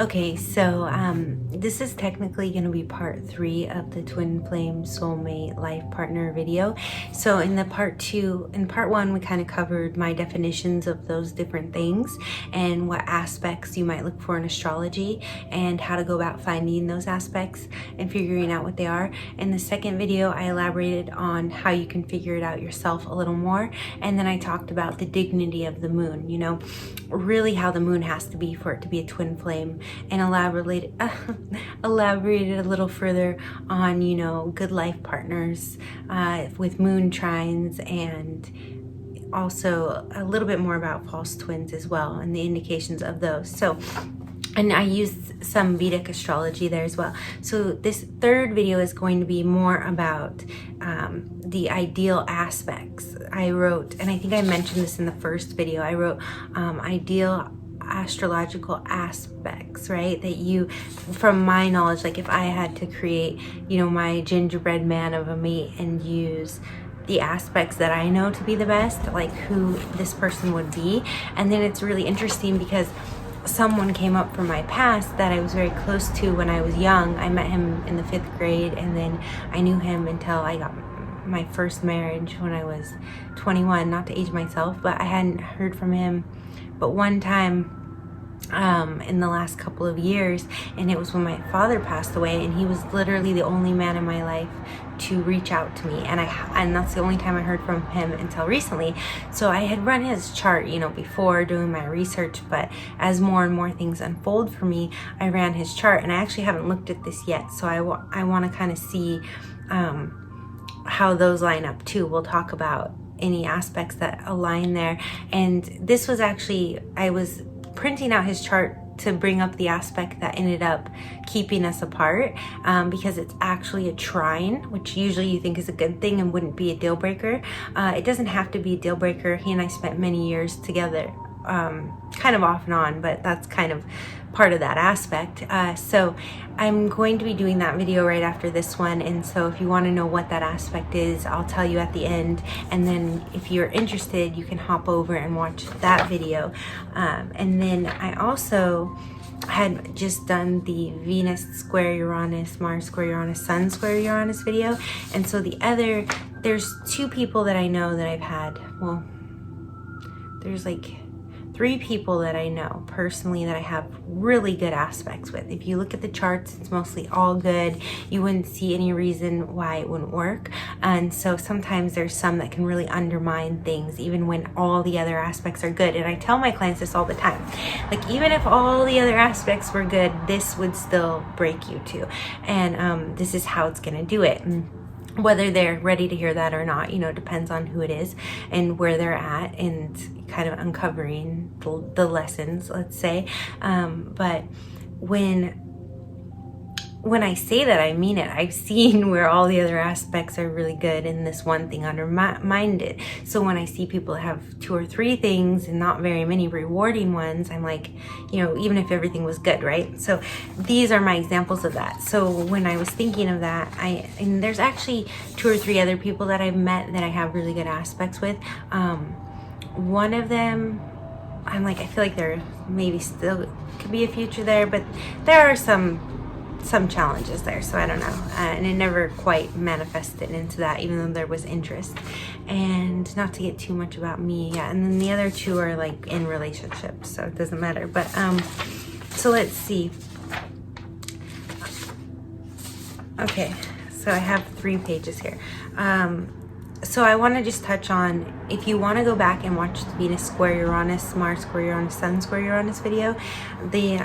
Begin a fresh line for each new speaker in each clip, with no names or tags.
Okay, so this is technically going to be part 3 of the twin flame soulmate life partner video. So in part 1 we kind of covered my definitions of those different things and what aspects you might look for in astrology and how to go about finding those aspects and figuring out what they are. In the second video I elaborated on how you can figure it out yourself a little more, and then I talked about the dignity of the moon, you know, really how the moon has to be for it to be a twin flame, and elaborated a little further on, you know, good life partners with moon trines, and also a little bit more about false twins as well and the indications of those. So, and I used some Vedic astrology there as well. So this third video is going to be more about the ideal aspects. I wrote, and I think I mentioned this in the first video, I wrote ideal astrological aspects, right? That you, from my knowledge, like if I had to create, you know, my gingerbread man of a mate and use the aspects that I know to be the best, like who this person would be. And then it's really interesting because someone came up from my past that I was very close to when I was young. I met him in the 5th grade, and then I knew him until I got my first marriage when I was 21, not to age myself, but I hadn't heard from him but one time in the last couple of years, and it was when my father passed away, and he was literally the only man in my life to reach out to me, and that's the only time I heard from him until recently. So I had run his chart, you know, before doing my research, but as more and more things unfold for me, I ran his chart, and I actually haven't looked at this yet, so I want to kind of see how those line up too. We'll talk about any aspects that align there. And this was actually, I was printing out his chart to bring up the aspect that ended up keeping us apart, because it's actually a trine, which usually you think is a good thing and wouldn't be a deal breaker. It doesn't have to be a deal breaker. He and I spent many years together, kind of off and on, but that's kind of part of that aspect. So I'm going to be doing that video right after this one, and so if you want to know what that aspect is, I'll tell you at the end, and then if you're interested you can hop over and watch that video. And then I also had just done the Venus square Uranus, Mars square Uranus, Sun square Uranus video, and so there's 2 people that I know that I've had, well, there's like 3 people that I know personally that I have really good aspects with. If you look at the charts, it's mostly all good. You wouldn't see any reason why it wouldn't work. And so sometimes there's some that can really undermine things even when all the other aspects are good. And I tell my clients this all the time. Like, even if all the other aspects were good, this would still break you too. And this is how it's gonna do it. And whether they're ready to hear that or not, you know, depends on who it is and where they're at, and kind of uncovering the lessons, let's say. But when I say that, I mean it. I've seen where all the other aspects are really good and this one thing undermined it. So when I see people have 2 or 3 things and not very many rewarding ones, I'm like, you know, even if everything was good, right? So these are my examples of that. So when I was thinking of that, and there's actually 2 or 3 other people that I've met that I have really good aspects with. One of them, I'm like, I feel like there maybe still could be a future there, but there are some challenges there, so I don't know, and it never quite manifested into that, even though there was interest. And not to get too much about me, yeah. And then the other 2 are like in relationships, so it doesn't matter. But so let's see. Okay, so I have 3 pages here. So I want to just touch on, if you want to go back and watch the Venus square Uranus, Mars square Uranus, Sun square Uranus video, the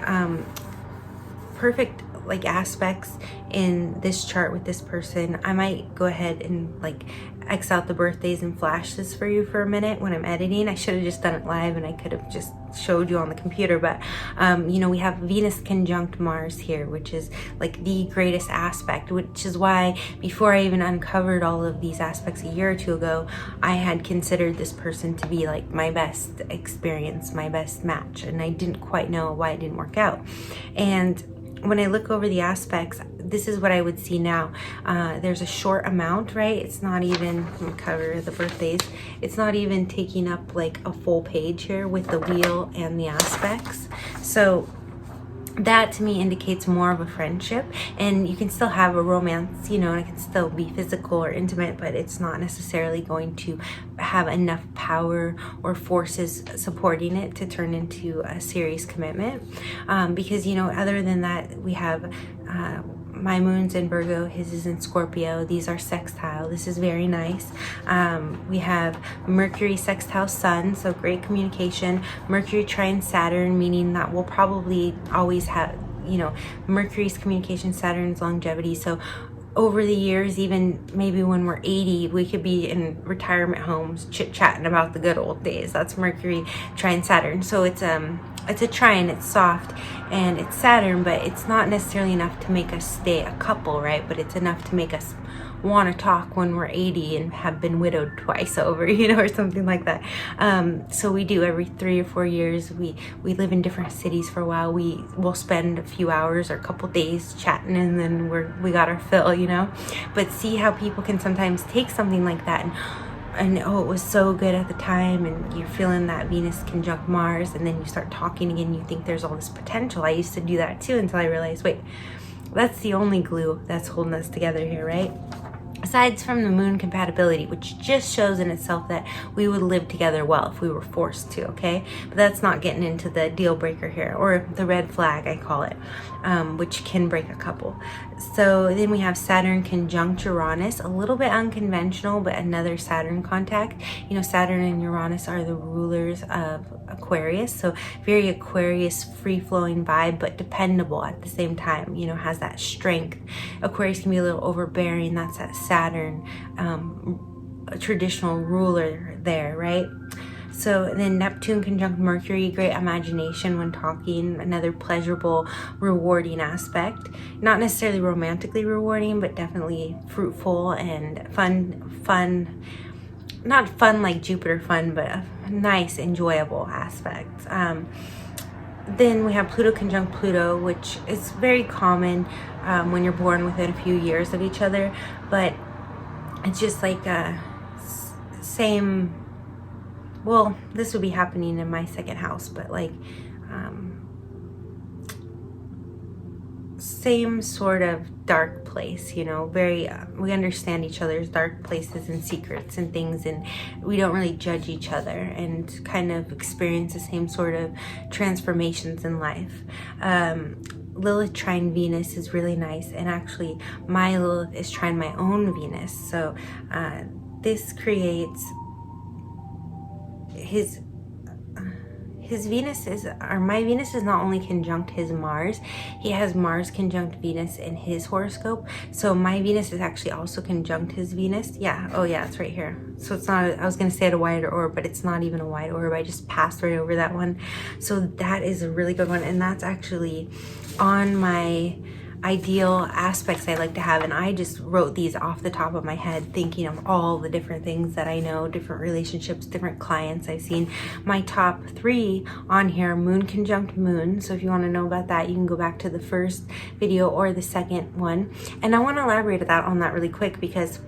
perfect like aspects in this chart with this person, I might go ahead and like X out the birthdays and flash this for you for a minute when I'm editing. I should have just done it live and I could have just showed you on the computer, but you know, we have Venus conjunct Mars here, which is like the greatest aspect, which is why before I even uncovered all of these aspects a year or 2 ago, I had considered this person to be like my best experience, my best match, and I didn't quite know why it didn't work out. And when I look over the aspects, this is what I would see now. There's a short amount, right? It's not even, let me cover the birthdays. It's not even taking up like a full page here with the wheel and the aspects. So that to me indicates more of a friendship, and you can still have a romance, you know, and it can still be physical or intimate, but it's not necessarily going to have enough power or forces supporting it to turn into a serious commitment. Because, you know, other than that, we have my moon's in Virgo, his is in Scorpio. These are sextile. This is very nice. We have Mercury sextile Sun, so great communication. Mercury trine Saturn, meaning that we'll probably always have, you know, Mercury's communication, Saturn's longevity. So over the years, even maybe when we're 80, we could be in retirement homes chit-chatting about the good old days. That's Mercury trine Saturn. So it's a trine, it's soft, and it's Saturn, but it's not necessarily enough to make us stay a couple, right? But it's enough to make us want to talk when we're 80 and have been widowed twice over, you know, or something like that. So we do every 3 or 4 years. We live in different cities for a while. We'll spend a few hours or a couple days chatting, and then we got our fill, you know. But see how people can sometimes take something like that and oh, it was so good at the time, and you're feeling that Venus conjunct Mars, and then you start talking again, you think there's all this potential. I used to do that too until I realized, wait, that's the only glue that's holding us together here, right? Aside from the moon compatibility, which just shows in itself that we would live together well if we were forced to, okay? But that's not getting into the deal breaker here, or the red flag, I call it, which can break a couple. So then we have Saturn conjunct Uranus, a little bit unconventional, but another Saturn contact. You know, Saturn and Uranus are the rulers of Aquarius, so very Aquarius free-flowing vibe, but dependable at the same time, you know, has that strength. Aquarius can be a little overbearing. That's that Saturn, a traditional ruler there, right? So then Neptune conjunct Mercury, great imagination when talking, another pleasurable, rewarding aspect. Not necessarily romantically rewarding, but definitely fruitful and fun. Not fun like Jupiter fun, but a nice, enjoyable aspect. Then we have Pluto conjunct Pluto, which is very common when you're born within a few years of each other, but it's just like same. Well, this would be happening in my second house, but like same sort of dark place, you know, very we understand each other's dark places and secrets and things, and we don't really judge each other, and kind of experience the same sort of transformations in life. Lilith trine Venus is really nice, and actually my Lilith is trine my own Venus, so this creates his Venus is, or my Venus is not only conjunct his Mars, he has Mars conjunct Venus in his horoscope. So my Venus is actually also conjunct his Venus. Yeah, oh yeah, it's right here. So it's not, I was going to say it a wider orb, but it's not even a wide orb. I just passed right over that one. So that is a really good one. And that's actually on my ideal aspects I like to have, and I just wrote these off the top of my head, thinking of all the different things that I know, different relationships, different clients I've seen. My top 3 on here, moon conjunct moon, so if you want to know about that, you can go back to the first video or the second one. And I want to elaborate on that really quick, because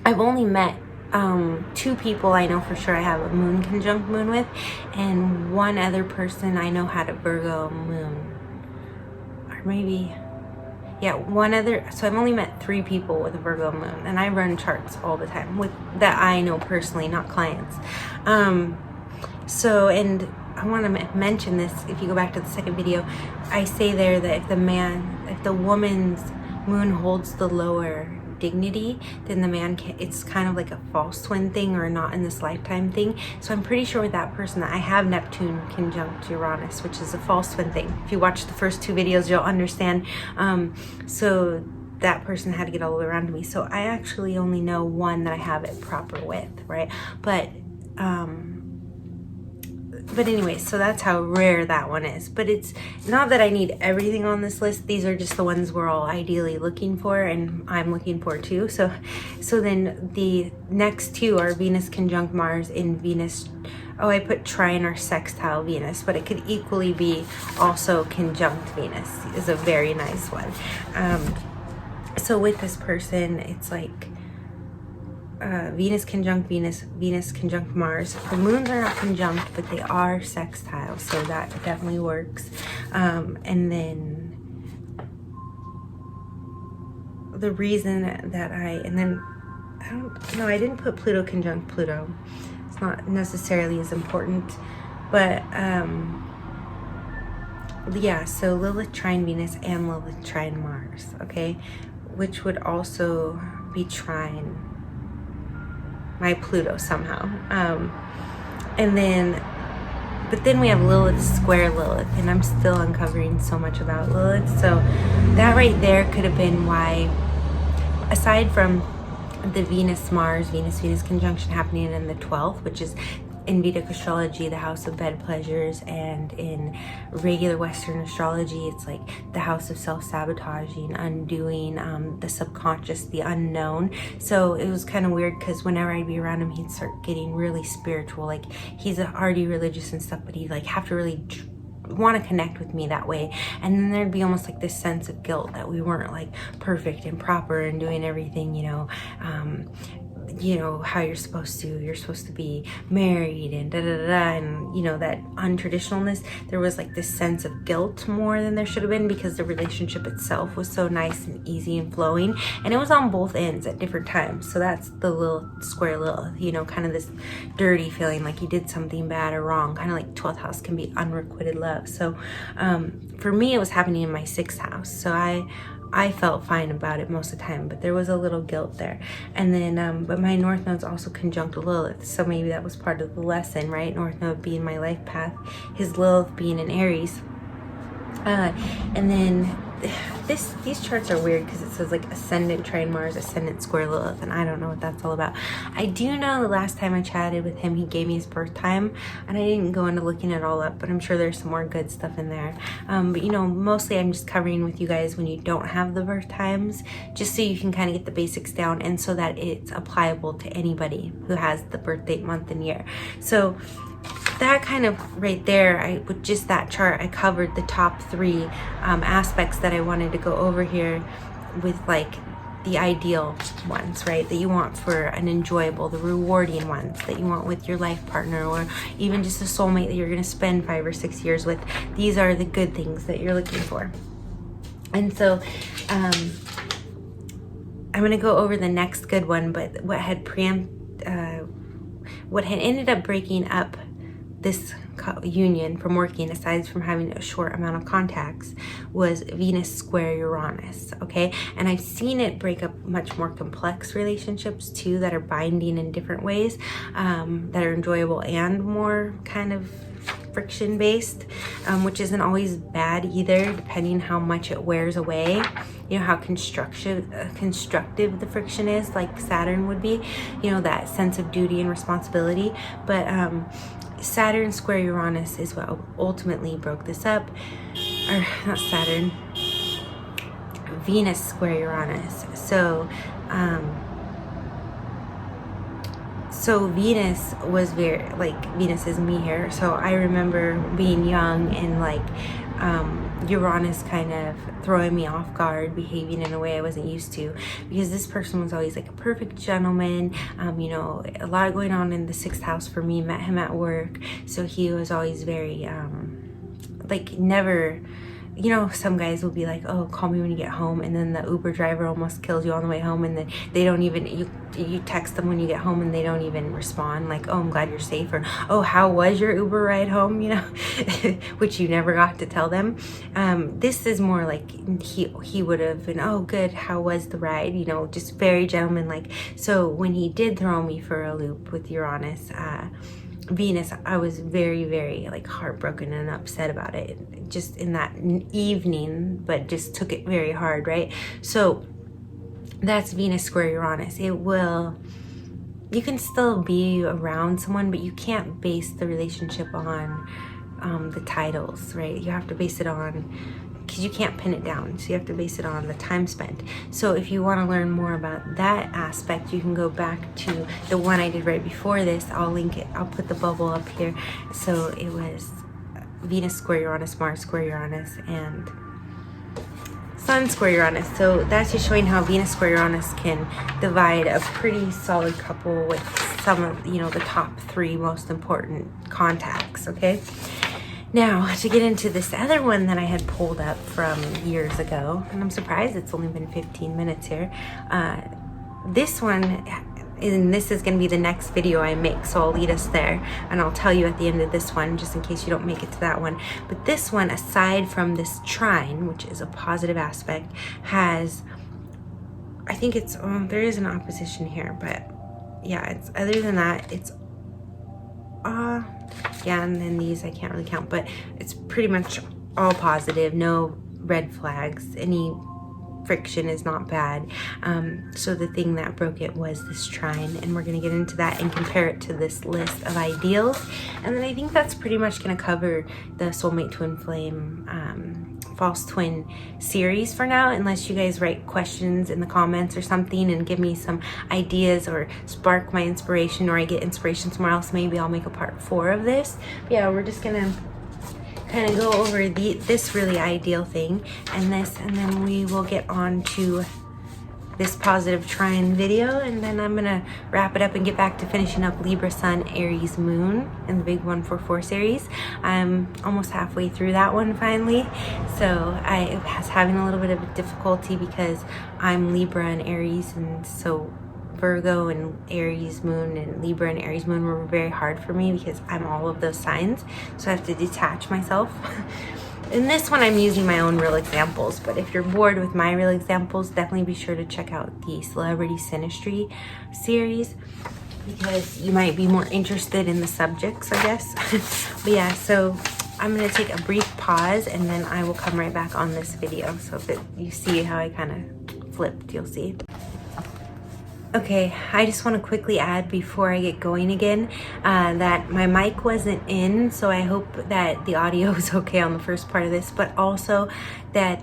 I've only met 2 people I know for sure I have a moon conjunct moon with, and one other person I know had a Virgo moon, or maybe, yeah, one other. So I've only met 3 people with a Virgo moon, and I run charts all the time with that I know personally, not clients. So, and I want to mention this, if you go back to the second video, I say there that if the woman's moon holds the lower dignity, then the man can, it's kind of like a false twin thing, or not in this lifetime thing. So I'm pretty sure with that person that I have Neptune conjunct Uranus, which is a false twin thing. If you watch the first 2 videos, you'll understand. So that person had to get all the way around to me. So I actually only know one that I have it proper with, right? But anyway, so that's how rare that one is. But it's not that I need everything on this list. These are just the ones we're all ideally looking for, and I'm looking for too. So then the next 2 are Venus conjunct Mars in Venus. Oh, I put trine or sextile Venus, but it could equally be also conjunct Venus. Is a very nice one. So with this person, it's like Venus conjunct Venus, Venus conjunct Mars. The moons are not conjunct, but they are sextile, so that definitely works. And then the reason that I don't know, I didn't put Pluto conjunct Pluto. It's not necessarily as important, but yeah, so Lilith trine Venus and Lilith trine Mars, okay, which would also be trine my Pluto somehow. And then, but then we have Lilith square Lilith, and I'm still uncovering so much about Lilith. So that right there could have been why, aside from the Venus-Mars, Venus-Venus conjunction happening in the 12th, which is in Vedic astrology, the house of bed pleasures, and in regular Western astrology, it's like the house of self-sabotaging, undoing, the subconscious, the unknown. So it was kind of weird because whenever I'd be around him, he'd start getting really spiritual. Like, he's already religious and stuff, but he'd like have to really want to connect with me that way. And then there'd be almost like this sense of guilt that we weren't like perfect and proper and doing everything, you know, how you're supposed to be married and and, you know, that untraditionalness. There was like this sense of guilt more than there should have been, because the relationship itself was so nice and easy and flowing, and it was on both ends at different times. So that's the little square little, you know, kind of this dirty feeling like you did something bad or wrong, kind of like 12th house can be unrequited love. So for me, it was happening in my 6th house, so I felt fine about it most of the time, but there was a little guilt there. And then, but my North Node's also conjunct Lilith, so maybe that was part of the lesson, right? North Node being my life path, his Lilith being in Aries. And then these charts are weird because it says like ascendant trine Mars, ascendant square Lilith, and I don't know what that's all about. I do know the last time I chatted with him, he gave me his birth time, and I didn't go into looking it all up, but I'm sure there's some more good stuff in there. But you know, mostly I'm just covering with you guys when you don't have the birth times, just so you can kind of get the basics down, and so that it's applicable to anybody who has the birth date, month, and year. So that kind of right there, with just that chart, I covered the top 3 aspects that I wanted to go over here with, like the ideal ones, right, that you want for an enjoyable, the rewarding ones that you want with your life partner, or even just a soulmate that you're going to spend 5 or 6 years with. These are the good things that you're looking for. And so I'm going to go over the next good one, but what had ended up breaking up this union from working, aside from having a short amount of contacts, was Venus square Uranus, okay? And I've seen it break up much more complex relationships too, that are binding in different ways, that are enjoyable and more kind of friction based, which isn't always bad either, depending how much it wears away, you know, how constructive the friction is, like Saturn would be, you know, that sense of duty and responsibility. But Saturn square Uranus is what ultimately broke this up. Or not Saturn, Venus square Uranus. So so Venus was very, like, Venus is me here, so I remember being young and like Uranus kind of throwing me off guard, behaving in a way I wasn't used to, because this person was always like a perfect gentleman. You know, a lot going on in the 6th house for me. Met him at work, so he was always very like, never, you know, some guys will be like, oh, call me when you get home, and then the Uber driver almost kills you on the way home, and then they don't even, you text them when you get home and they don't even respond, like, oh, I'm glad you're safe, or oh, how was your Uber ride home, you know, which you never got to tell them. This is more like he would have been, oh, good, how was the ride, you know, just very gentlemanlike. So when he did throw me for a loop with Uranus, Venus, I was very, very like heartbroken and upset about it just in that evening, but just took it very hard, right? So that's Venus square Uranus. It will, you can still be around someone, but you can't base the relationship on the titles, right? You have to base it on, because you can't pin it down, so you have to base it on the time spent. So if you want to learn more about that aspect, you can go back to the one I did right before this. I'll link it, I'll put the bubble up here. So it was Venus square Uranus, Mars square Uranus, and Sun square Uranus. So that's just showing how Venus square Uranus can divide a pretty solid couple with some of, you know, the top 3 most important contacts, okay? Now, to get into this other one that I had pulled up from years ago, and I'm surprised it's only been 15 minutes here. This one, and this is going to be the next video I make, so I'll lead us there, and I'll tell you at the end of this one, just in case you don't make it to that one. But this one, aside from this trine, which is a positive aspect, has, I think it's, there is an opposition here, but yeah, it's, other than that, it's, yeah, and then these I can't really count, but it's pretty much all positive, no red flags, any friction is not bad. So the thing that broke it was this trine, and we're going to get into that and compare it to this list of ideals. And then I think that's pretty much going to cover the soulmate twin flame false twin series for now, unless you guys write questions in the comments or something and give me some ideas or spark my inspiration, or I get inspiration somewhere else. Maybe I'll make a part 4 of this. But yeah, we're just gonna kind of go over this really ideal thing and this, and then we will get on to this positive trine video, and then I'm gonna wrap it up and get back to finishing up Libra Sun, Aries Moon, and the big 144 series. I'm almost halfway through that one finally, so I was having a little bit of difficulty because I'm Libra and Aries, and so Virgo and Aries Moon and Libra and Aries Moon were very hard for me because I'm all of those signs, so I have to detach myself. In this one, I'm using my own real examples, but if you're bored with my real examples, definitely be sure to check out the Celebrity Synastry series, because you might be more interested in the subjects, I guess. But yeah, so I'm going to take a brief pause, and then I will come right back on this video. So if you see how I kind of flipped, you'll see. Okay, I just want to quickly add before I get going again that my mic wasn't in, so I hope that the audio is okay on the first part of this, but also that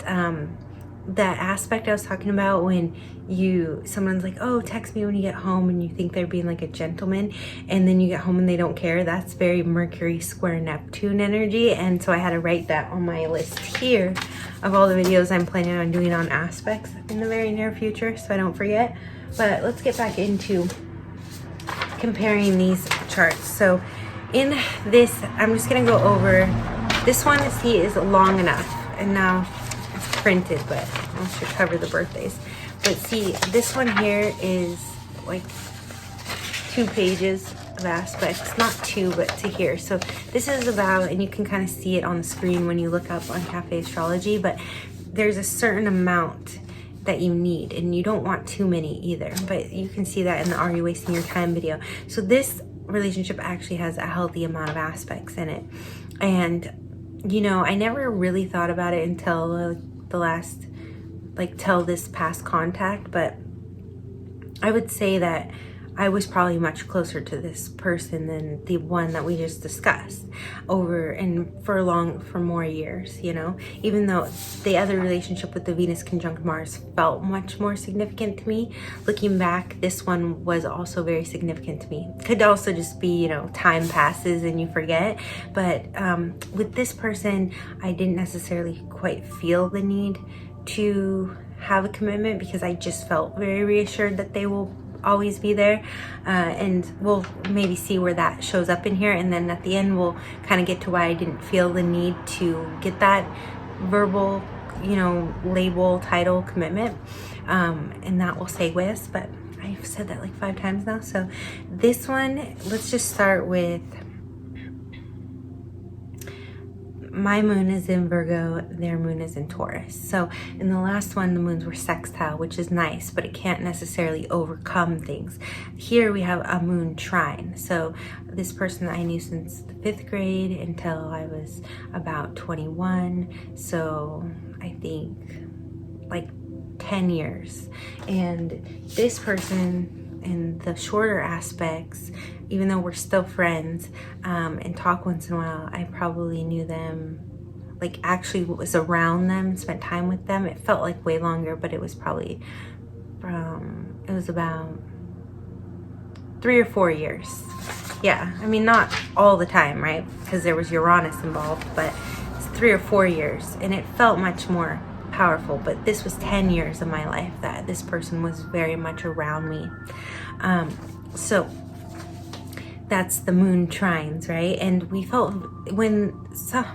that aspect I was talking about when someone's like, oh, text me when you get home, and you think they're being like a gentleman, and then you get home and they don't care. That's very Mercury square Neptune energy, and so I had to write that on my list here of all the videos I'm planning on doing on aspects in the very near future, so I don't forget. But let's get back into comparing these charts. So in this, I'm just gonna go over this one. See, is long enough, and now it's printed, but I should cover the birthdays. But see, this one here is like 2 pages of aspects, not 2, but to here. So this is about, and you can kind of see it on the screen when you look up on Cafe Astrology, but there's a certain amount that you need, and you don't want too many either, but you can see that in the Are You Wasting Your Time video. So this relationship actually has a healthy amount of aspects in it, and you know, I never really thought about it until the last, like, till this past contact, but I would say that I was probably much closer to this person than the one that we just discussed over and for more years, you know, even though the other relationship with the Venus conjunct Mars felt much more significant to me. Looking back, this one was also very significant to me. Could also just be, you know, time passes and you forget, but with this person, I didn't necessarily quite feel the need to have a commitment because I just felt very reassured that they will always be there, and we'll maybe see where that shows up in here, and then at the end we'll kind of get to why I didn't feel the need to get that verbal, you know, label, title, commitment, and that will segue us, but I've said that like 5 times now. So this one, let's just start with my moon is in Virgo, their moon is in Taurus. So in the last one, the moons were sextile, which is nice, but it can't necessarily overcome things. Here we have a moon trine. So this person I knew since the 5th grade until I was about 21. So I think like 10 years. And this person, in the shorter aspects, even though we're still friends and talk once in a while, I probably knew them, like actually was around them, spent time with them. It felt like way longer, but it was probably it was about 3 or 4 years. Yeah, I mean, not all the time, right? Because there was Uranus involved, but it's 3 or 4 years, and it felt much more powerful, but this was 10 years of my life that this person was very much around me. So that's the moon trines, right? And we felt when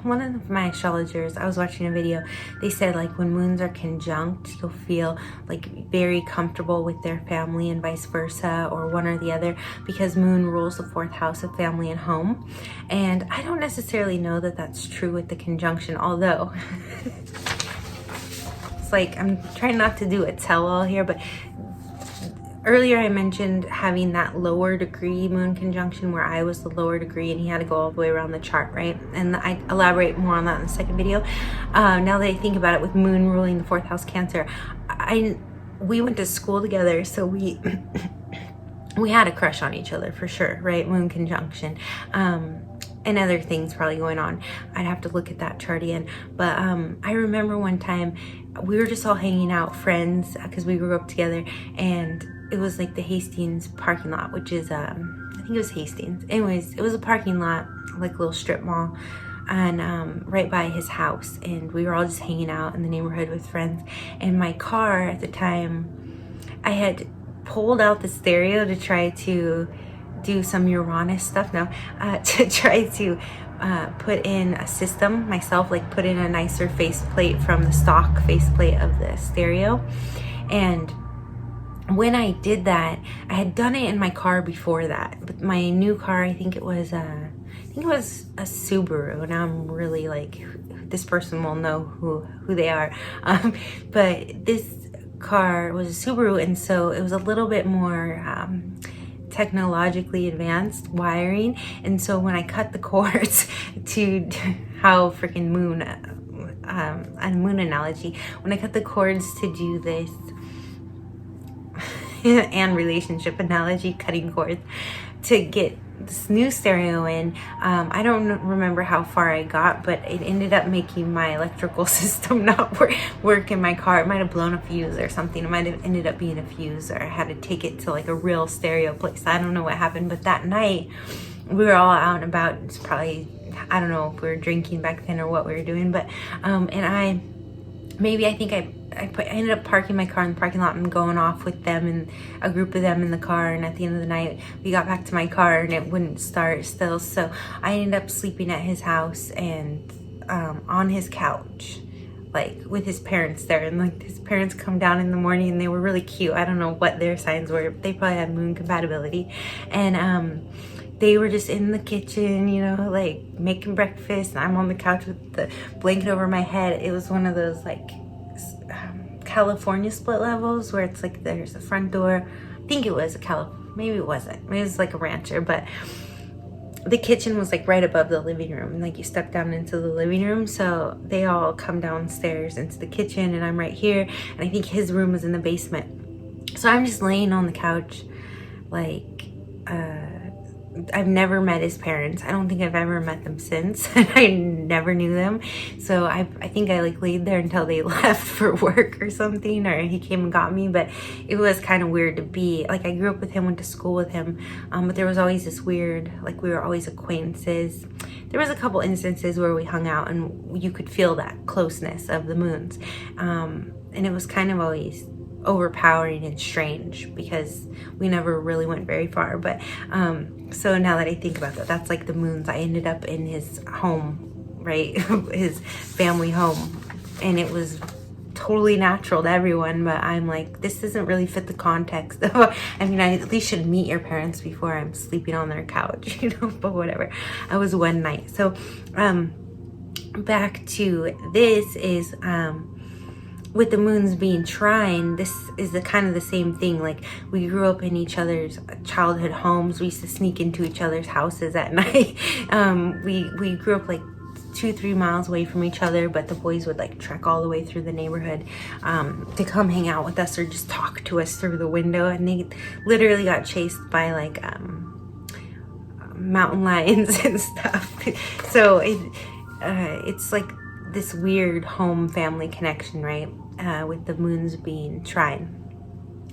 one of my astrologers, I was watching a video, they said like when moons are conjunct, you'll feel like very comfortable with their family and vice versa, or one or the other, because moon rules the 4th house of family and home. And I don't necessarily know that that's true with the conjunction, although it's like I'm trying not to do a tell-all here, but earlier I mentioned having that lower degree moon conjunction where I was the lower degree and he had to go all the way around the chart, right? And I elaborate more on that in the second video. Now that I think about it, with moon ruling the 4th house Cancer, we went to school together, so we we had a crush on each other for sure, right? Moon conjunction. And other things probably going on. I'd have to look at that chart again. But I remember one time we were just all hanging out, friends, because we grew up together, and it was like the Hastings parking lot, which is, I think it was Hastings. Anyways, it was a parking lot, like a little strip mall, and right by his house. And we were all just hanging out in the neighborhood with friends. And my car at the time, I had pulled out the stereo to try to do some Uranus stuff now, to try to put in a system myself, like put in a nicer faceplate from the stock faceplate of the stereo. And when I did that, I had done it in my car before that, but my new car, I think it was a Subaru. Now I'm really like, this person will know who they are, but this car was a Subaru, and so it was a little bit more technologically advanced wiring. And so when I cut the cords to how freaking moon, a moon analogy, when I cut the cords to do this and relationship analogy, cutting cords to get this new stereo in, I don't remember how far I got, but it ended up making my electrical system not work in my car. It might have blown a fuse or something. It might have ended up being a fuse, or I had to take it to like a real stereo place. I don't know what happened, but that night we were all out and about. It's probably, I don't know if we were drinking back then or what we were doing, but and I ended up parking my car in the parking lot and going off with them, and a group of them in the car. And at the end of the night, we got back to my car and it wouldn't start still. So I ended up sleeping at his house and on his couch, like with his parents there. And like his parents come down in the morning and they were really cute. I don't know what their signs were, but they probably had moon compatibility. And they were just in the kitchen, you know, like making breakfast, and I'm on the couch with the blanket over my head. It was one of those like California split levels where it's like there's a front door. I think it was maybe it wasn't. Maybe it was like a rancher, but the kitchen was like right above the living room, and like you step down into the living room. So they all come downstairs into the kitchen, and I'm right here, and I think his room was in the basement. So I'm just laying on the couch, like I've never met his parents. I don't think I've ever met them since. I never knew them. So I think I like laid there until they left for work or something, or he came and got me. But it was kind of weird to be, like, I grew up with him, went to school with him. But there was always this weird, like, we were always acquaintances. There was a couple instances where we hung out and you could feel that closeness of the moons. And it was kind of always overpowering and strange because we never really went very far. But so now that I think about that, that's like the moons. I ended up in his home, right? His family home, and it was totally natural to everyone, but I'm like, this doesn't really fit the context. I mean, I at least should meet your parents before I'm sleeping on their couch, you know, but whatever. I was one night. So back to this is with the moons being trine, this is the kind of the same thing. Like, we grew up in each other's childhood homes. We used to sneak into each other's houses at night. We grew up like 2-3 miles away from each other, but the boys would like trek all the way through the neighborhood to come hang out with us or just talk to us through the window. And they literally got chased by like mountain lions and stuff. So it's like this weird home family connection, right? With the moons being trine.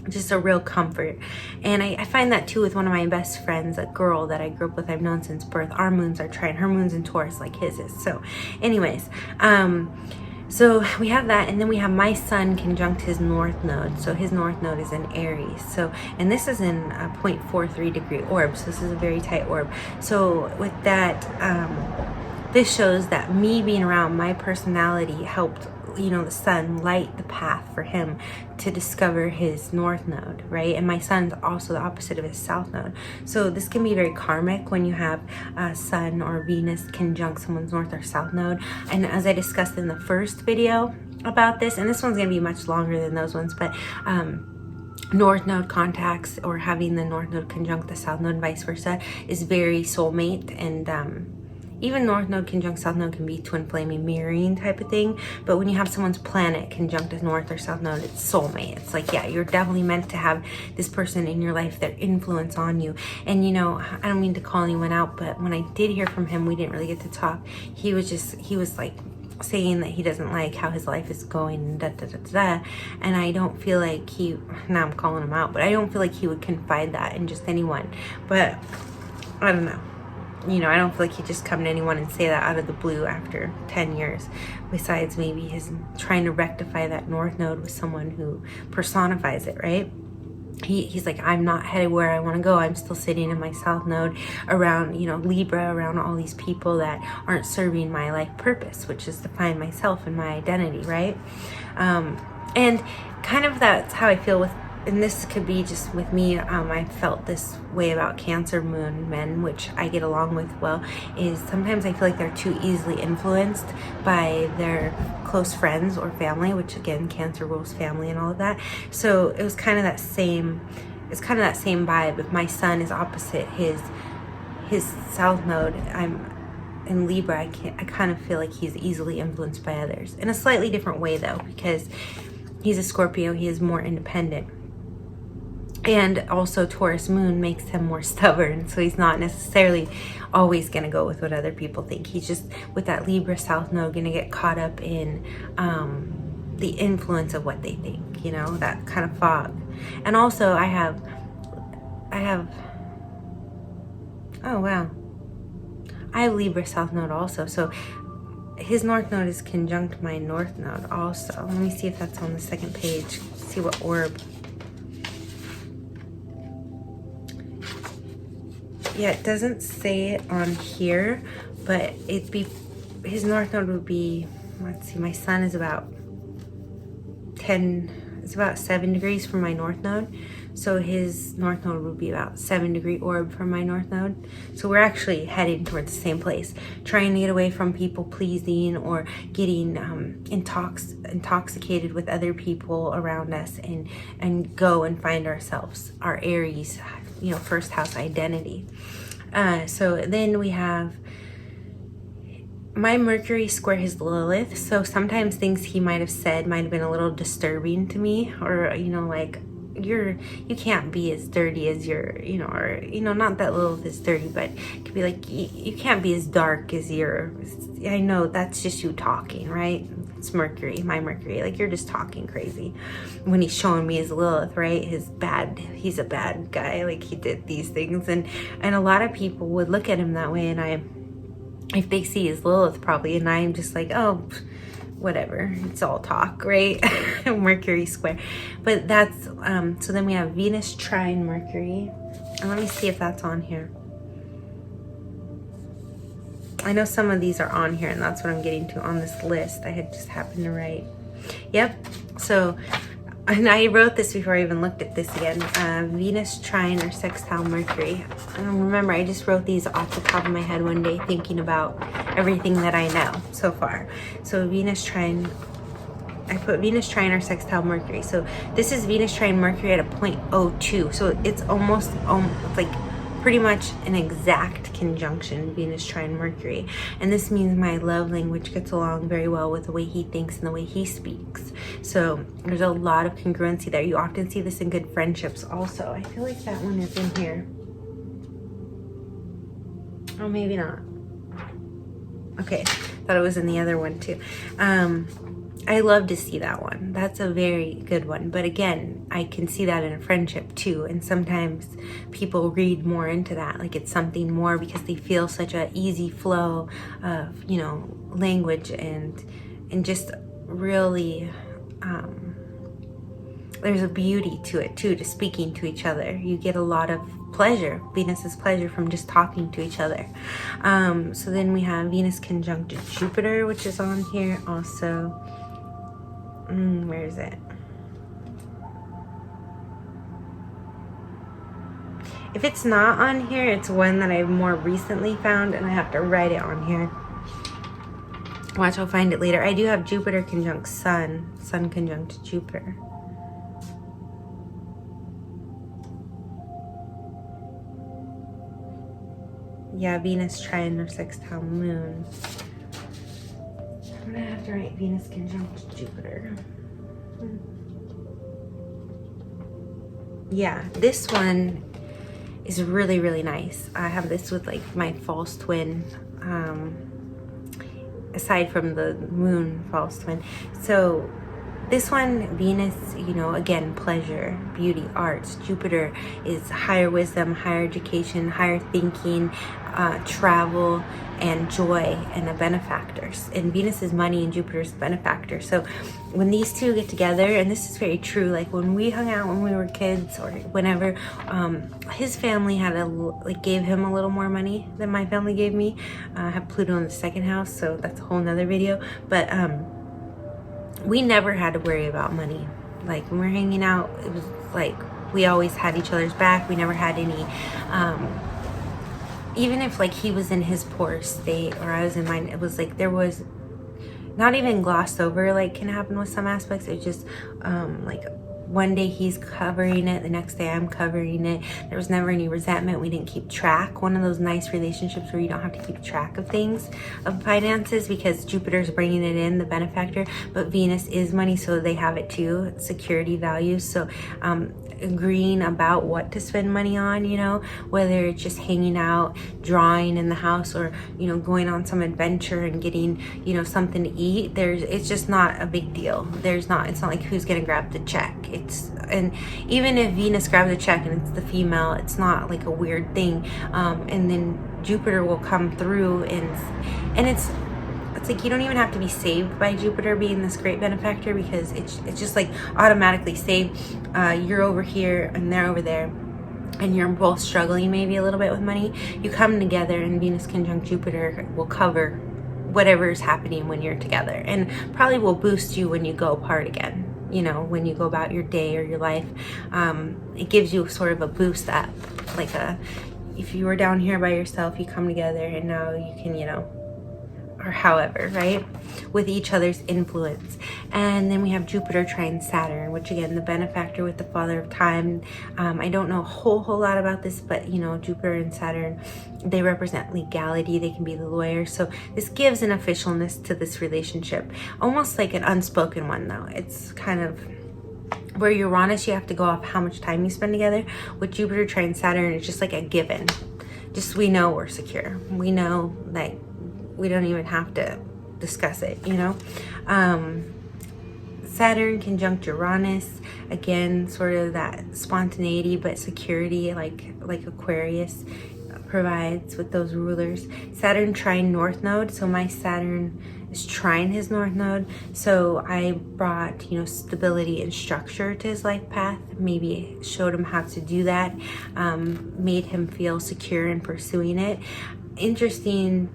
Just a real comfort. And I find that too with one of my best friends, a girl that I grew up with, I've known since birth. Our moons are trine. Her moon's in Taurus like his is. So anyways, So we have that, and then we have my sun conjunct his north node. So his north node is in Aries. So, and this is in a 0.43 degree orb. So this is a very tight orb. So with that, this shows that me being around my personality helped, you know, the sun light the path for him to discover his north node, right? And my sun's also the opposite of his south node. So this can be very karmic when you have sun or Venus conjunct someone's north or south node. And as I discussed in the first video about this, and this one's gonna be much longer than those ones, but north node contacts or having the north node conjunct the south node and vice versa is very soulmate. And even north node conjunct south node can be twin flaming mirroring type of thing, but when you have someone's planet conjunct a north or south node, it's soulmate. It's like, yeah, you're definitely meant to have this person in your life, their influence on you. And you know, I don't mean to call anyone out, but when I did hear from him, we didn't really get to talk. He was like saying that he doesn't like how his life is going and da da da da, and I don't feel like now I'm calling him out, but I don't feel like he would confide that in just anyone. But I don't know. You know, I don't feel like he'd just come to anyone and say that out of the blue after 10 years. Besides, maybe he's trying to rectify that north node with someone who personifies it, right? He's like, I'm not headed where I want to go. I'm still sitting in my south node around, you know, Libra, around all these people that aren't serving my life purpose, which is to find myself and my identity, right? And kind of that's how I feel with, and this could be just with me, I felt this way about Cancer moon men, which I get along with well, is sometimes I feel like they're too easily influenced by their close friends or family, which again, Cancer rules family and all of that. So it was kind of that same, it's kind of that same vibe. If my sun is opposite his south node, I'm in Libra, I kind of feel like he's easily influenced by others. In a slightly different way though, because he's a Scorpio, he is more independent. And also Taurus moon makes him more stubborn, so he's not necessarily always going to go with what other people think. He's just, with that Libra south node, going to get caught up in the influence of what they think, you know, that kind of fog. And also I have, oh wow, I have Libra south node also, so his north node is conjunct my north node also. Let me see if that's on the second page, see what orb. Yeah, it doesn't say it on here, but it'd be, his north node would be, let's see, my sun is about 7 degrees from my north node. So his north node would be about 7 degree orb from my north node. So we're actually heading towards the same place, trying to get away from people pleasing or getting intoxicated with other people around us, and go and find ourselves, our Aries, you know, first house identity. So then we have my Mercury square his Lilith. So sometimes things he might have said might have been a little disturbing to me, or, you know, like, you can't be as dirty as your, you know, or, you know, not that Lilith is dirty, but it could be like, you can't be as dark as your, I know that's just you talking, right? It's Mercury, my Mercury, like, you're just talking crazy. When he's showing me his Lilith, right? He's a bad guy, like he did these things, and a lot of people would look at him that way, and if they see his Lilith probably, and I'm just like, oh, whatever, it's all talk, right? Mercury square. But that's so then we have Venus trine Mercury, and let me see if that's on here. I know some of these are on here, and that's what I'm getting to on this list. I had just happened to write. Yep. So, and I wrote this before I even looked at this again. Venus trine or sextile Mercury. I don't remember. I just wrote these off the top of my head one day, thinking about everything that I know so far. So Venus trine. I put Venus trine or sextile Mercury. So this is Venus trine Mercury at a 0.02. So it's almost like pretty much an exact conjunction, Venus trine Mercury. And this means my love language gets along very well with the way he thinks and the way he speaks. So there's a lot of congruency there. You often see this in good friendships also. I feel like that one is in here. Oh, maybe not. Okay, thought it was in the other one too. I love to see that one. That's a very good one. But again, I can see that in a friendship too. And sometimes people read more into that, like it's something more because they feel such a easy flow of, you know, language and just really, there's a beauty to it too, to speaking to each other. You get a lot of pleasure, Venus's pleasure, from just talking to each other. So then we have Venus conjunct Jupiter, which is on here also. Where is it? If it's not on here, it's one that I've more recently found, and I have to write it on here. Watch, I'll find it later. I do have Jupiter conjunct Sun, Sun conjunct Jupiter. Yeah, Venus, Trine, or Sextile Moon. I'm gonna have to write Venus conjunct Jupiter. Yeah, this one is really, really nice. I have this with like my false twin, aside from the moon false twin. So this one, Venus, you know, again, pleasure, beauty, arts. Jupiter is higher wisdom, higher education, higher thinking, travel, and joy, and a benefactor. And Venus is money and Jupiter's benefactor. So when these two get together, and this is very true, like when we hung out when we were kids or whenever, his family had gave him a little more money than my family gave me. I have Pluto in the second house, so that's a whole nother video. But we never had to worry about money. Like when we were hanging out, it was like we always had each other's back. We never had any, even if like he was in his poor state or I was in mine, it was like there was not even glossed over like can happen with some aspects. It's just like one day he's covering it, the next day I'm covering it. There was never any resentment. We didn't keep track. One of those nice relationships where you don't have to keep track of things, of finances, because Jupiter's bringing it in, the benefactor, but Venus is money, so they have it too, security values. So agreeing about what to spend money on, you know, whether it's just hanging out, drawing in the house, or, you know, going on some adventure and getting, you know, something to eat. It's just not a big deal. It's not like who's gonna grab the check. And even if Venus grabs a check and it's the female, it's not like a weird thing. And then Jupiter will come through, and it's like you don't even have to be saved by Jupiter being this great benefactor, because it's just like automatically saved. You're over here and they're over there, and you're both struggling maybe a little bit with money. You come together, and Venus conjunct Jupiter will cover whatever is happening when you're together, and probably will boost you when you go apart again. You know, when you go about your day or your life, it gives you sort of a boost up, like if you were down here by yourself, you come together and now you can, you know, or however, right, with each other's influence. And then we have Jupiter trine Saturn, which again, the benefactor with the father of time. I don't know a whole lot about this, but you know, Jupiter and Saturn, they represent legality. They can be the lawyer. So this gives an officialness to this relationship, almost like an unspoken one though. It's kind of where Uranus, you have to go off how much time you spend together. With Jupiter trine Saturn, it's just like a given. Just we know we're secure. We know like we don't even have to discuss it, you know. Saturn conjunct Uranus, again, sort of that spontaneity but security, like Aquarius provides with those rulers. Saturn trine North Node, so my Saturn is trine his North Node, so I brought, you know, stability and structure to his life path. Maybe showed him how to do that, made him feel secure in pursuing it. Interesting.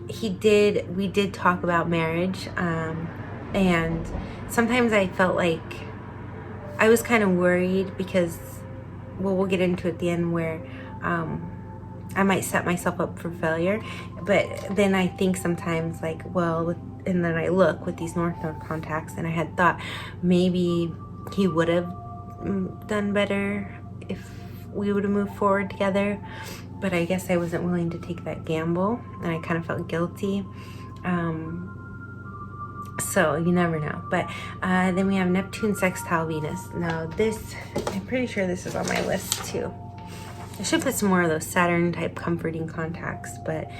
We did talk about marriage, and sometimes I felt like I was kind of worried because, well, we'll get into it at the end, where I might set myself up for failure. But then I think sometimes like, well, and then I look with these North Node contacts, and I had thought maybe he would have done better if we would have moved forward together. But I guess I wasn't willing to take that gamble, and I kind of felt guilty. So you never know. But then we have Neptune sextile Venus. Now this, I'm pretty sure this is on my list too. I should put some more of those Saturn type comforting contacts, but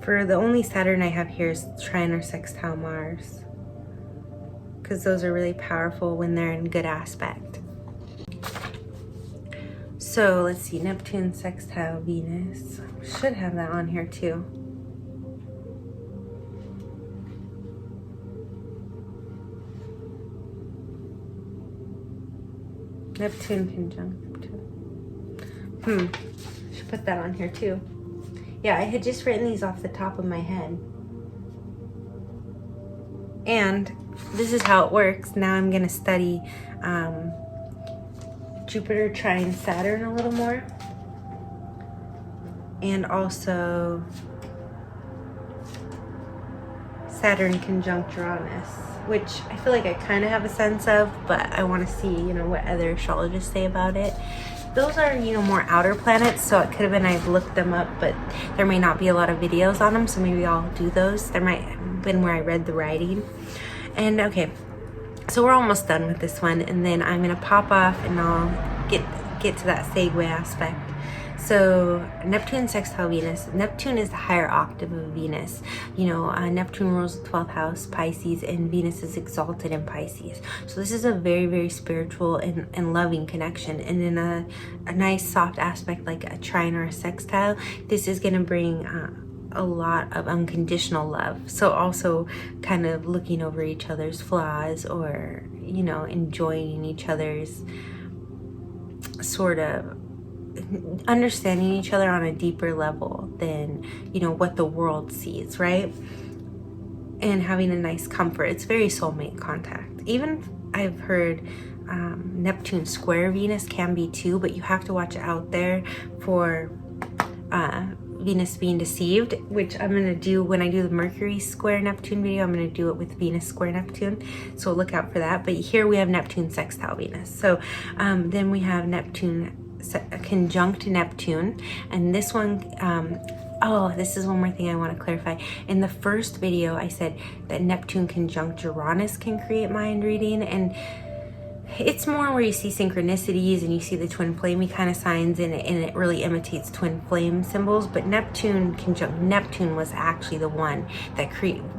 for the only Saturn I have here is Trine or sextile Mars, because those are really powerful when they're in good aspect. So let's see, Neptune sextile Venus. Should have that on here too. Neptune conjunct Neptune. Should put that on here too. Yeah, I had just written these off the top of my head. And this is how it works. Now I'm going to study Jupiter, Trine, Saturn a little more. And also Saturn conjunct Uranus, which I feel like I kind of have a sense of, but I want to see, you know, what other astrologists say about it. Those are, you know, more outer planets, so it could have been I've looked them up, but there may not be a lot of videos on them, so maybe I'll do those. There might have been where I read the writing. And okay, so we're almost done with this one, and then I'm gonna pop off and I'll get to that segue aspect. So Neptune sextile Venus. Neptune is the higher octave of Venus. You know, Neptune rules the 12th house, Pisces, and Venus is exalted in Pisces. So this is a very, very spiritual and loving connection. And in a nice soft aspect like a trine or a sextile, this is going to bring a lot of unconditional love. So also kind of looking over each other's flaws, or, you know, enjoying each other's sort of understanding each other on a deeper level than, you know, what the world sees, right? And having a nice comfort. It's very soulmate contact. Even I've heard Neptune square Venus can be too, but you have to watch out there for Venus being deceived, which I'm going to do when I do the Mercury square Neptune video. I'm going to do it with Venus square Neptune, so look out for that. But here we have Neptune sextile Venus. So then we have Neptune conjunct Neptune, and this one, oh, this is one more thing I want to clarify. In the first video, I said that Neptune conjunct Uranus can create mind reading, and it's more where you see synchronicities and you see the twin flamey kind of signs in it, and it really imitates twin flame symbols. But Neptune conjunct Neptune was actually the one that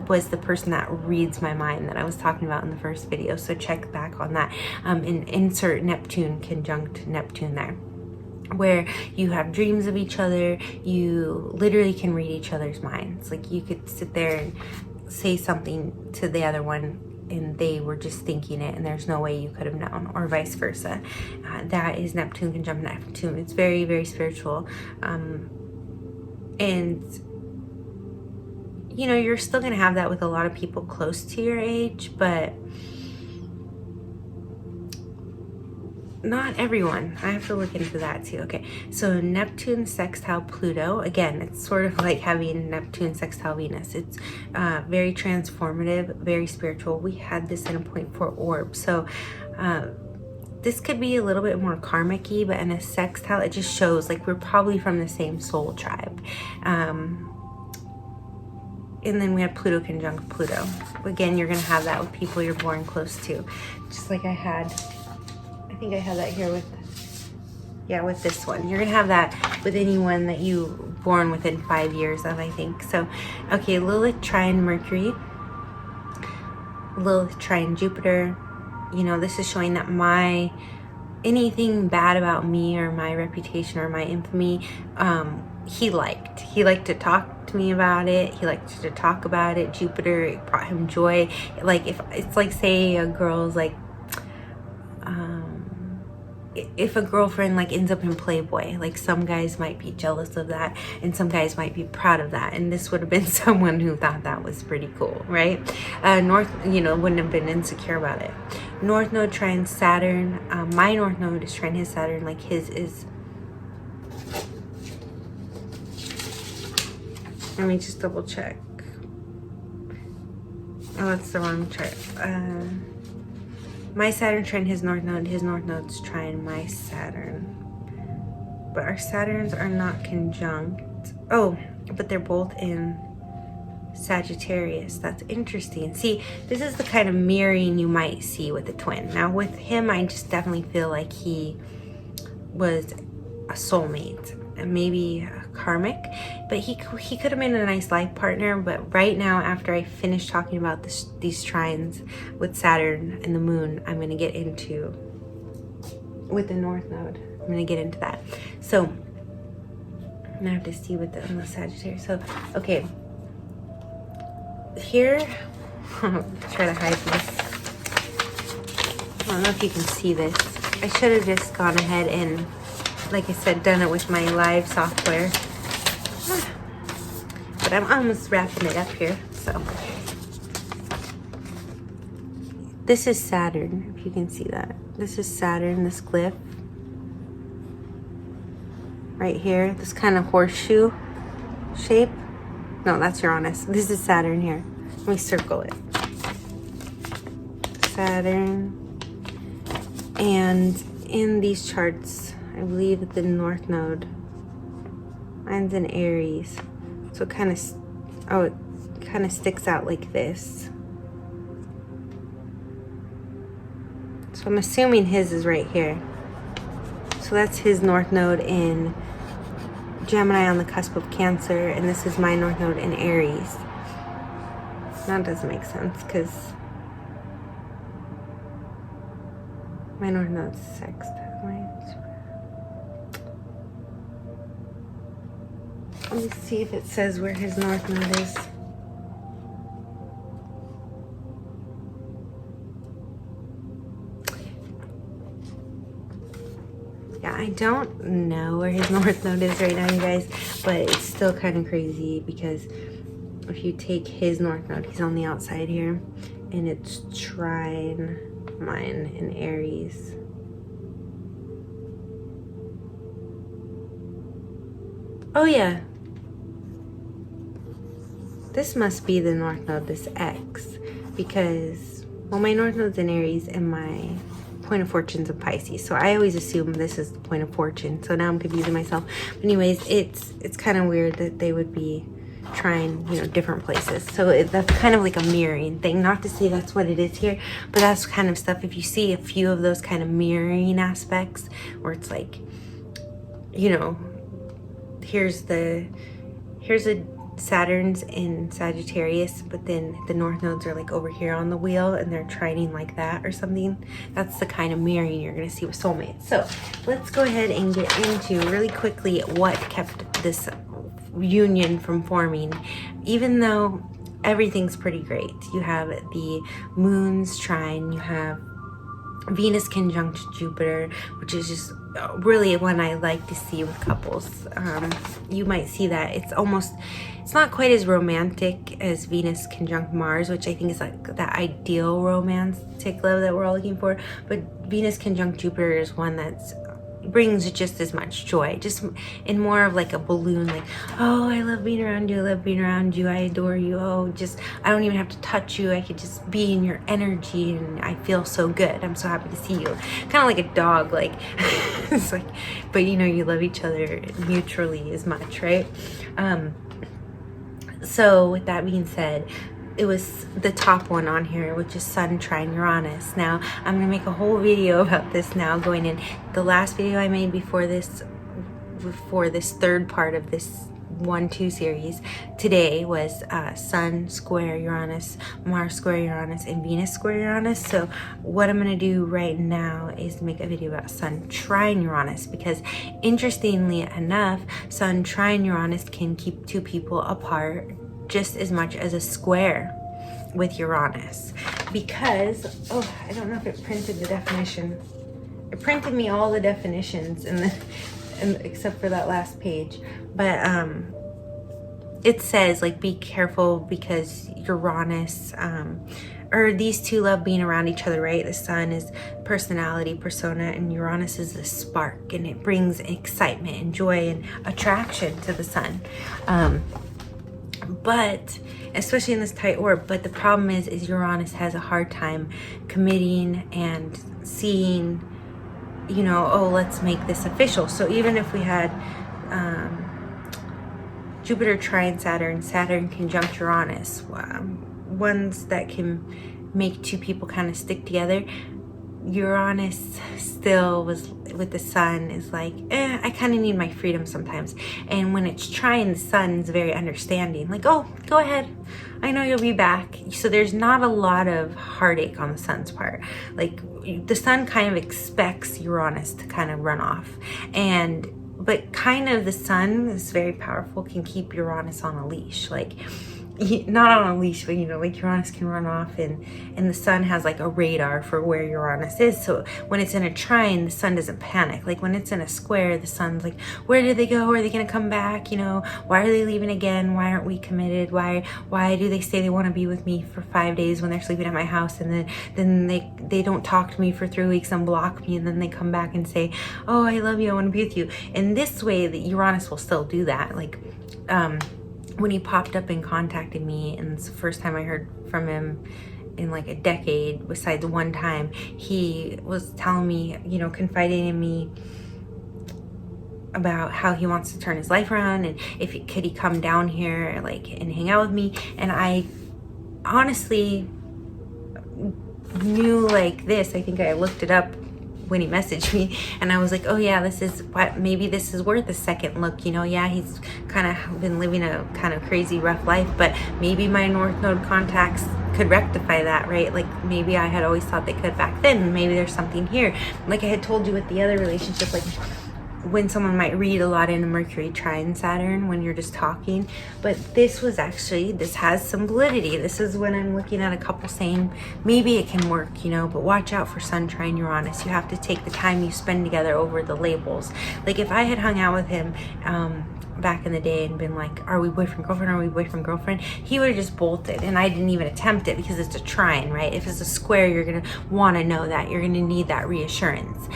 was the person that reads my mind that I was talking about in the first video. So check back on that and insert Neptune conjunct Neptune there, where you have dreams of each other. You literally can read each other's minds. Like you could sit there and say something to the other one and they were just thinking it, and there's no way you could have known, or vice versa. That is Neptune conjunct Neptune. It's very, very spiritual. And you know, you're still gonna have that with a lot of people close to your age, but not everyone. I have to look into that too. Okay, so Neptune sextile Pluto. Again, it's sort of like having Neptune sextile Venus. It's very transformative, very spiritual. We had this in a 0.4 orb. So this could be a little bit more karmic-y, but in a sextile, it just shows like we're probably from the same soul tribe. And then we have Pluto conjunct Pluto. Again, you're gonna have that with people you're born close to. Just like I think I have that here with this one. You're gonna have that with anyone that you born within 5 years of, I think. So, okay, Lilith, Trine, Mercury, Lilith, Trine, Jupiter. You know, this is showing that anything bad about me or my reputation or my infamy, he liked to talk to me about it. He liked to talk about it. Jupiter, it brought him joy. Like if it's like, say a girl's like, if a girlfriend like ends up in Playboy, like some guys might be jealous of that and some guys might be proud of that, and this would have been someone who thought that was pretty cool, right? North, you know, wouldn't have been insecure about it. North node trine Saturn. My north node is trine his Saturn, like his is. Let me just double check. Oh, that's the wrong chart. My Saturn trine his north node's trine my Saturn. But our Saturns are not conjunct. Oh, but they're both in Sagittarius. That's interesting. See, this is the kind of mirroring you might see with a twin. Now with him, I just definitely feel like he was a soulmate and maybe a karmic, but he could have been a nice life partner. But right now, after I finish talking about these trines with Saturn and the moon, I'm going to get into with the north node. I'm going to get into that. So I have to see with the Sagittarius. So okay, here I'll try to hide this. I don't know if you can see this. I should have just gone ahead and, like I said, done it with my live software. But I'm almost wrapping it up here, so. This is Saturn, if you can see that. This is Saturn, this glyph. Right here, this kind of horseshoe shape. No, that's Uranus. This is Saturn here. Let me circle it. Saturn. And in these charts, I believe that the North Node, mine's in Aries. So it kind of, it kind of sticks out like this. So I'm assuming his is right here. So that's his North Node in Gemini on the cusp of Cancer, and this is my North Node in Aries. That doesn't make sense because my North Node's Sextile, right? Let me see if it says where his North Node is. Yeah, I don't know where his North Node is right now, you guys, but it's still kind of crazy because if you take his North Node, he's on the outside here, and it's Trine, mine in Aries. Oh yeah, this must be the North Node, this X, because, well, my North Node's in Aries and my point of fortune's in Pisces, so I always assume this is the point of fortune, so now I'm confusing myself. But anyways, it's kind of weird that they would be trying, you know, different places. So that's kind of like a mirroring thing. Not to say that's what it is here, but that's kind of stuff. If you see a few of those kind of mirroring aspects where it's like, you know, here's a Saturn's in Sagittarius, but then the North Nodes are like over here on the wheel and they're trining like that or something. That's the kind of mirroring you're going to see with Soulmate. So let's go ahead and get into really quickly what kept this union from forming, even though everything's pretty great. You have the moon's trine, you have Venus conjunct Jupiter, which is just really one I like to see with couples. You might see that it's not quite as romantic as Venus conjunct Mars, which I think is like that ideal romantic love that we're all looking for. But Venus conjunct Jupiter is one that's brings just as much joy, just in more of like a balloon, like, oh, I love being around you, I love being around you, I adore you, oh, just, I don't even have to touch you, I could just be in your energy and I feel so good, I'm so happy to see you. Kind of like a dog, like, it's like, but you know, you love each other mutually as much, right? So with that being said, it was the top one on here, which is Sun trine Uranus. Now I'm gonna make a whole video about this now, going in. The last video I made before this third part of this 1-2 series today was Sun square Uranus, Mars square Uranus, and Venus square Uranus. So what I'm gonna do right now is make a video about Sun trine Uranus, because interestingly enough, Sun trine Uranus can keep two people apart just as much as a square with Uranus, because, oh, I don't know if it printed the definition. It printed me all the definitions except for that last page, but it says, like, be careful because Uranus, or these two love being around each other, right? The sun is personality, persona, and Uranus is the spark, and it brings excitement and joy and attraction to the sun. But especially in this tight orb, but the problem is Uranus has a hard time committing and seeing, you know, oh, let's make this official. So even if we had Jupiter trine Saturn, Saturn conjunct Uranus, ones that can make two people kind of stick together, Uranus still was with the sun is like, I kind of need my freedom sometimes. And when it's trying, the sun's very understanding, like, oh, go ahead, I know you'll be back. So there's not a lot of heartache on the sun's part. Like, the sun kind of expects Uranus to kind of run off, but kind of the sun is very powerful, can keep Uranus on a leash. Like, not on a leash, but like Uranus can run off, and the sun has like a radar for where Uranus is. So when it's in a trine, the sun doesn't panic. Like when it's in a square, the sun's like, where did they go? Are they gonna come back? Why are they leaving again? Why aren't we committed? Why do they say they want to be with me for 5 days when they're sleeping at my house, and then they don't talk to me for 3 weeks and block me, and then they come back and say, oh, I love you, I want to be with you. In this way, that Uranus will still do that. Like when he popped up and contacted me, and it's the first time I heard from him in like a decade, besides one time, he was telling me, confiding in me about how he wants to turn his life around, and could he come down here like and hang out with me. And I honestly knew like this. I think I looked it up when he messaged me, and I was like, oh yeah, maybe this is worth a second look. Yeah, he's kind of been living a kind of crazy rough life, but maybe my North Node contacts could rectify that, right? Like maybe I had always thought they could back then. Maybe there's something here. Like I had told you with the other relationship, like when someone might read a lot into Mercury, Trine, Saturn when you're just talking. But this has some validity. This is when I'm looking at a couple saying maybe it can work, but watch out for Sun, Trine, Uranus. You have to take the time you spend together over the labels. Like if I had hung out with him back in the day and been like, are we boyfriend, girlfriend? Are we boyfriend, girlfriend? He would have just bolted, and I didn't even attempt it because it's a trine, right? If it's a square, you're going to want to know that. You're going to need that reassurance.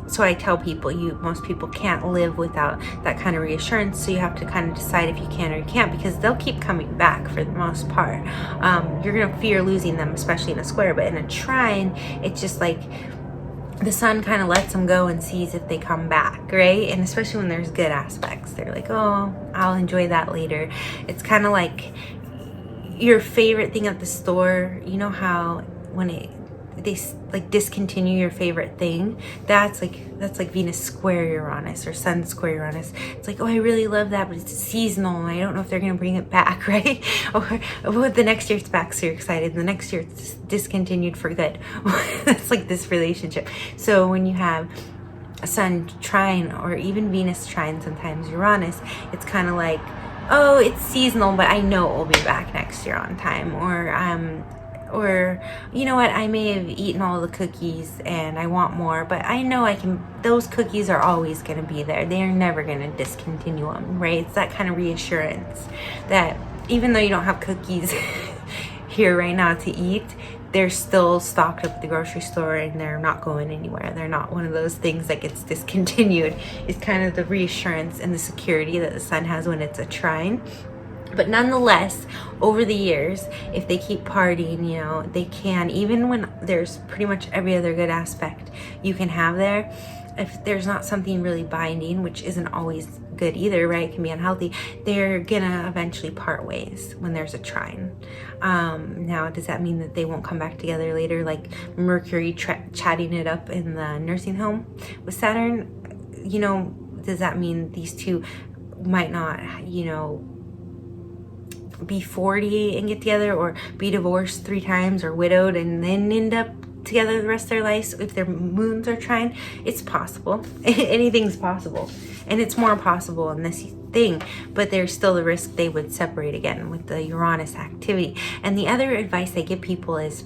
So I tell people, most people can't live without that kind of reassurance. So you have to kind of decide if you can or you can't, because they'll keep coming back for the most part. You're going to fear losing them, especially in a square. But in a trine, it's just like the sun kind of lets them go and sees if they come back, right? And especially when there's good aspects, they're like, oh, I'll enjoy that later. It's kind of like your favorite thing at the store. You know how when they like discontinue your favorite thing, that's like Venus square Uranus or Sun square Uranus. It's like, oh, I really love that, but it's seasonal and I don't know if they're gonna bring it back, right? Or the next year it's back, so you're excited, and the next year it's discontinued for good. That's like this relationship. So when you have a Sun trine, or even Venus trine, sometimes Uranus, it's kind of like, oh, it's seasonal, but I know it will be back next year on time. Or you know what, I may have eaten all the cookies and I want more, but I know those cookies are always going to be there. They're never going to discontinue them, right? It's that kind of reassurance that even though you don't have cookies here right now to eat, they're still stocked up at the grocery store and they're not going anywhere. They're not one of those things that gets discontinued. It's kind of the reassurance and the security that the sun has when it's a trine. But nonetheless, over the years, if they keep partying, they can, even when there's pretty much every other good aspect you can have there, if there's not something really binding, which isn't always good either, right? It can be unhealthy. They're gonna eventually part ways when there's a trine. Now, does that mean that they won't come back together later, like Mercury chatting it up in the nursing home with Saturn? Does that mean these two might not, be 40 and get together, or be divorced 3 times, or widowed and then end up together the rest of their lives if their moons are trine? It's possible. Anything's possible, and it's more possible in this thing, but there's still the risk they would separate again with the Uranus activity. And the other advice I give people is,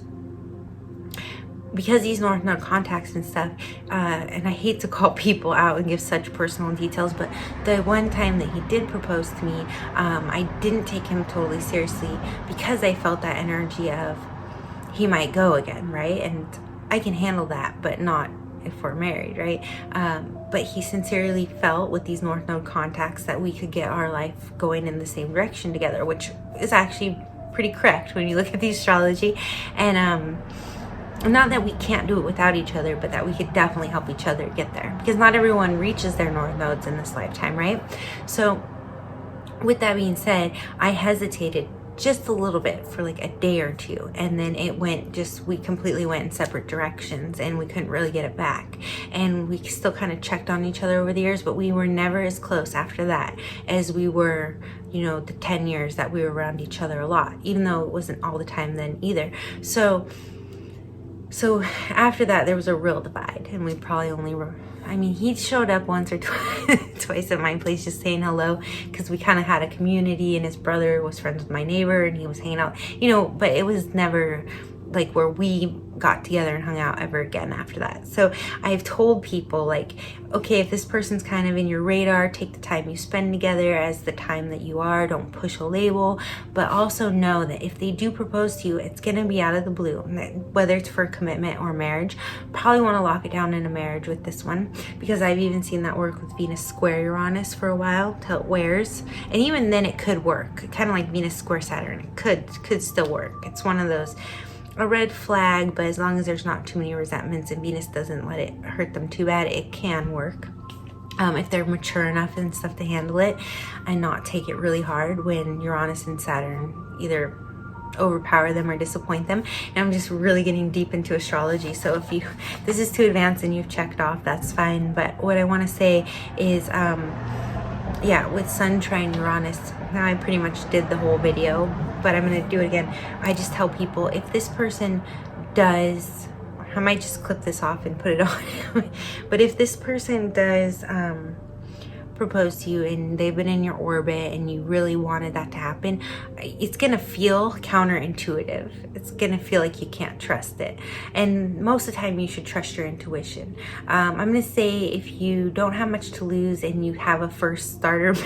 because these North Node contacts and stuff, and I hate to call people out and give such personal details, but the one time that he did propose to me, I didn't take him totally seriously because I felt that energy of he might go again, right? And I can handle that, but not if we're married, right? But he sincerely felt with these North Node contacts that we could get our life going in the same direction together, which is actually pretty correct when you look at the astrology. And not that we can't do it without each other, but that we could definitely help each other get there, because not everyone reaches their North Nodes in this lifetime, right? So with that being said, I hesitated just a little bit for like a day or two, and then we completely went in separate directions and we couldn't really get it back. And we still kind of checked on each other over the years, but we were never as close after that as we were, the 10 years that we were around each other a lot, even though it wasn't all the time then either. So So after that, there was a real divide, and we probably only were, I mean, he showed up once or twice at my place just saying hello, because we kind of had a community, and his brother was friends with my neighbor, and he was hanging out, you know, but it was never like where we got together and hung out ever again after that. So I've told people, like, okay, if this person's kind of in your radar, take the time you spend together as the time that you are. Don't push a label, but also know that if they do propose to you, it's gonna be out of the blue, whether it's for commitment or marriage. Probably want to lock it down in a marriage with this one, because I've even seen that work with Venus square Uranus for a while till it wears, and even then it could work, kind of like Venus square Saturn. It could still work. It's one of those, a red flag, but as long as there's not too many resentments and Venus doesn't let it hurt them too bad, it can work. If they're mature enough and stuff to handle it and not take it really hard when Uranus and Saturn either overpower them or disappoint them. And I'm just really getting deep into astrology, so if this is too advanced and you've checked off, that's fine. But what I want to say is yeah, with Sun trine Uranus, now I pretty much did the whole video, but I'm going to do it again. I just tell people, if this person does, I might just clip this off and put it on, but if this person does propose to you and they've been in your orbit and you really wanted that to happen, it's gonna feel counterintuitive. It's gonna feel like you can't trust it, and most of the time you should trust your intuition. I'm gonna say, if you don't have much to lose and you have a first starter,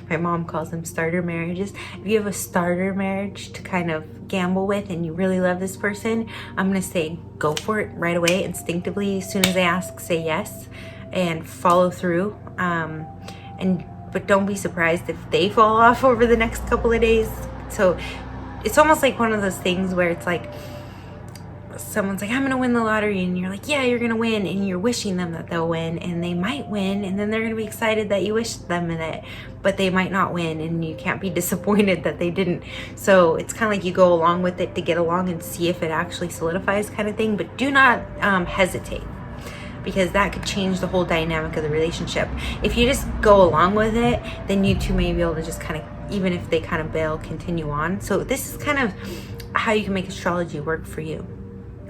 my mom calls them starter marriages, if you have a starter marriage to kind of gamble with and you really love this person, I'm gonna say go for it right away, instinctively. As soon as they ask, say yes and follow through. But don't be surprised if they fall off over the next couple of days. So it's almost like one of those things where it's like someone's like, I'm gonna win the lottery, and you're like, yeah, you're gonna win, and you're wishing them that they'll win, and they might win, and then they're gonna be excited that you wished them in it, but they might not win, and you can't be disappointed that they didn't. So it's kind of like you go along with it to get along and see if it actually solidifies, kind of thing. But do not hesitate, because that could change the whole dynamic of the relationship. If you just go along with it, then you two may be able to just kind of, even if they kind of bail, continue on. So this is kind of how you can make astrology work for you.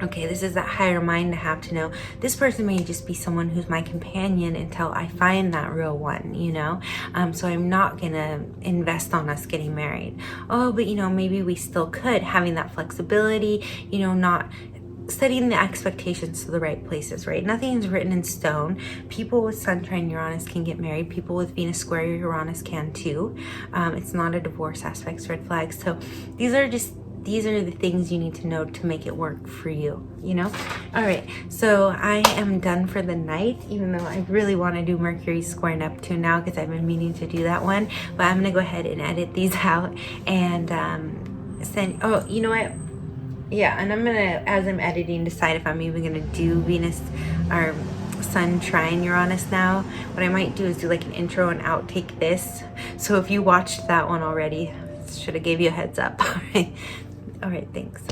Okay, this is that higher mind to have to know, this person may just be someone who's my companion until I find that real one, you know? So I'm not gonna invest on us getting married. Oh, but you know, maybe we still could, having that flexibility, you know, not setting the expectations to the right places, right? Nothing's written in stone. People with Sun trine Uranus can get married. People with Venus square Uranus can too. It's not a divorce aspect, red flags. So these are the things you need to know to make it work for you, you know? All right, so I am done for the night, even though I really want to do Mercury square Neptune now, because I've been meaning to do that one. But I'm gonna go ahead and edit these out and send, oh, you know what? Yeah, and I'm gonna, as I'm editing, decide if I'm even gonna do Venus or Sun trine Uranus now. What I might do is do like an intro and outtake this. So if you watched that one already, should have gave you a heads up. All right, thanks.